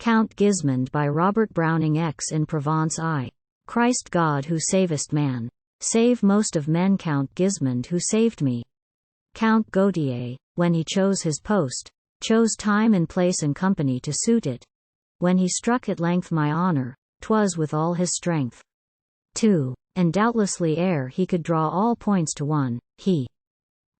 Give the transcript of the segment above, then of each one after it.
Count Gismond by Robert Browning X in Provence I. Christ God who savest man, save most of men. Count Gismond who saved me. Count Gauthier, when he chose his post, chose time and place and company to suit it. When he struck at length my honor, 'twas with all his strength. 2. And doubtlessly ere he could draw all points to one, he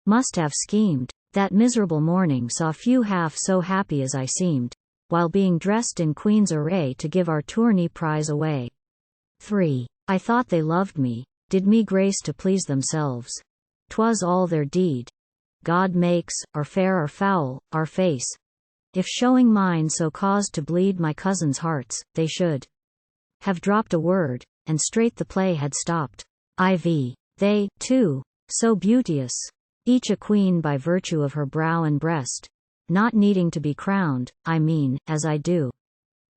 must have schemed. That miserable morning saw few half so happy as I seemed, while being dressed in queen's array to give our Tourney prize away. 3. I thought they loved me, did me grace to please themselves. 'Twas all their deed. God makes, or fair or foul, our face. If showing mine so caused to bleed my cousins' hearts, they should have dropped a word, and straight the play had stopped. IV. They, too, so beauteous, each a queen by virtue of her brow and breast, not needing to be crowned, I mean, as I do.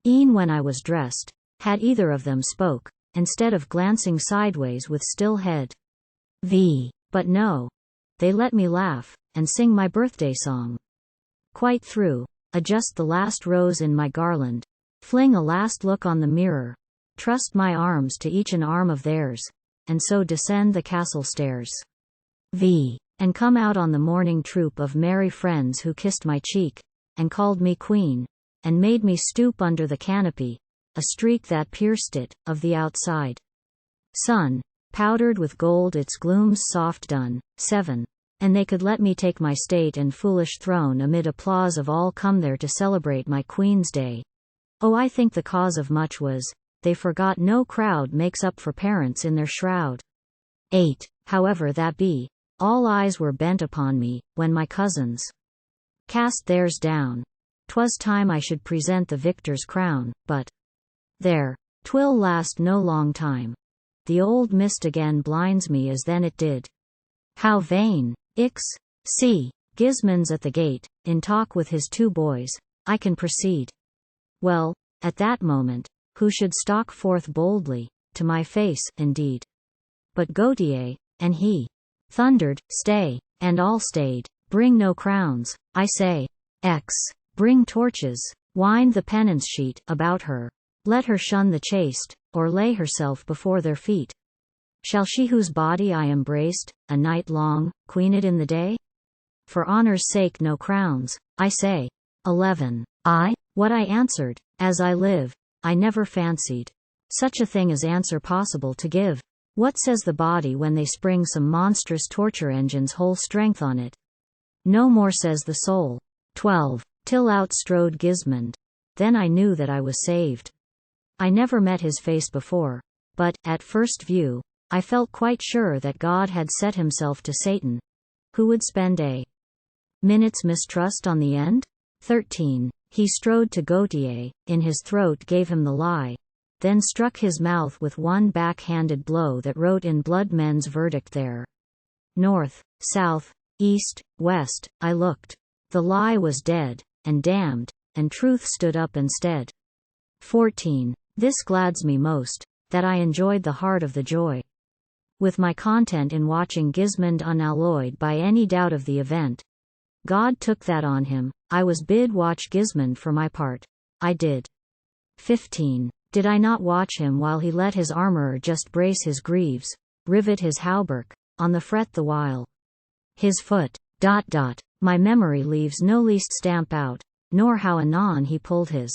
E'en when I was dressed, had either of them spoke, instead of glancing sideways with still head. V. But no. They let me laugh, and sing my birthday song. Quite through, adjust the last rose in my garland, fling a last look on the mirror, trust my arms to each an arm of theirs, and so descend the castle stairs. V. And come out on the morning troop of merry friends who kissed my cheek, and called me queen, and made me stoop under the canopy, a streak that pierced it, of the outside sun, powdered with gold its gloom's soft dun. 7. And they could let me take my state and foolish throne amid applause of all come there to celebrate my Queen's Day. Oh, I think the cause of much was, they forgot no crowd makes up for parents in their shroud. 8. However that be, all eyes were bent upon me, when my cousins cast theirs down. 'Twas time I should present the victor's crown, but there, 'twill last no long time. The old mist again blinds me as then it did. How vain! Ix. See, Gismond's at the gate, in talk with his 2 boys, I can proceed. Well, at that moment, who should stalk forth boldly, to my face, indeed, but Gauthier, and he thundered, Stay, and all stayed. Bring no crowns, I say. X. Bring torches, wind the penance sheet about her. Let her shun the chaste, or lay herself before their feet. Shall she whose body I embraced, a night long, queened in the day? For honor's sake no crowns, I say. 11. What I answered, as I live, I never fancied such a thing as answer possible to give. What says the body when they spring some monstrous torture engine's whole strength on it? No more says the soul. 12. Till out strode Gismond. Then I knew that I was saved. I never met his face before, but, at first view, I felt quite sure that God had set himself to Satan, who would spend a minute's mistrust on the end. 13. He strode to Gauthier, in his throat gave him the lie, then struck his mouth with one back-handed blow that wrote in blood men's verdict there. North, south, east, west, I looked. The lie was dead, and damned, and truth stood up instead. 14. This glads me most, that I enjoyed the heart of the joy. With my content in watching Gismond unalloyed by any doubt of the event. God took that on him, I was bid watch Gismond for my part. I did. 15. Did I not watch him while he let his armorer just brace his greaves, rivet his hauberk, on the fret the while? His foot, ... My memory leaves no least stamp out, nor how anon he pulled his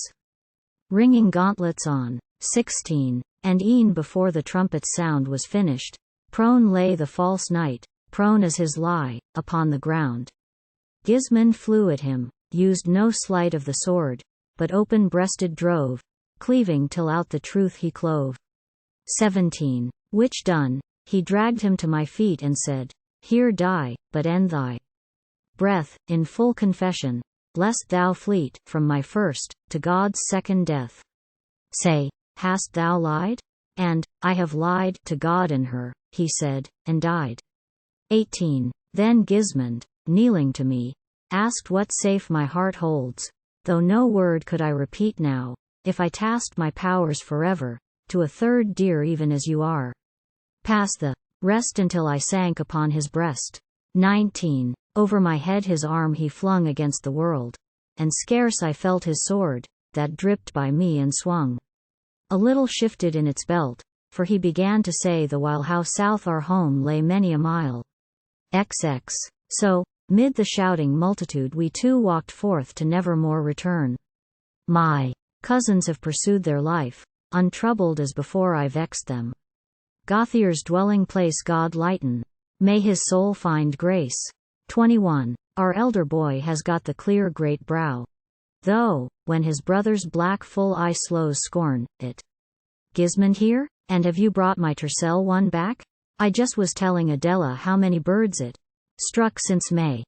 ringing gauntlets on. 16. And e'en before the trumpet's sound was finished, prone lay the false knight, prone as his lie, upon the ground. Gismond flew at him, used no sleight of the sword, but open-breasted drove, cleaving till out the truth he clove. 17. Which done, he dragged him to my feet and said, Here die, but end thy breath, in full confession, lest thou fleet, from my first, to God's second death. Say, hast thou lied? And, I have lied, to God and her, he said, and died. 18. Then Gismond, kneeling to me, asked what safe my heart holds, though no word could I repeat now, if I tasked my powers forever, to a third dear even as you are. Past the rest until I sank upon his breast. 19. Over my head his arm he flung against the world, and scarce I felt his sword, that dripped by me and swung. A little shifted in its belt, for he began to say the while how south our home lay many a mile. XX. So, mid the shouting multitude we two walked forth to never more return. My cousins have pursued their life, untroubled as before I vexed them. Gauthier's dwelling place God lighten, may his soul find grace. 21. Our elder boy has got the clear great brow, though, when his brother's black full eye slows scorn, it. Gismond here? And have you brought my tercel one back? I just was telling Adela how many birds it struck since May.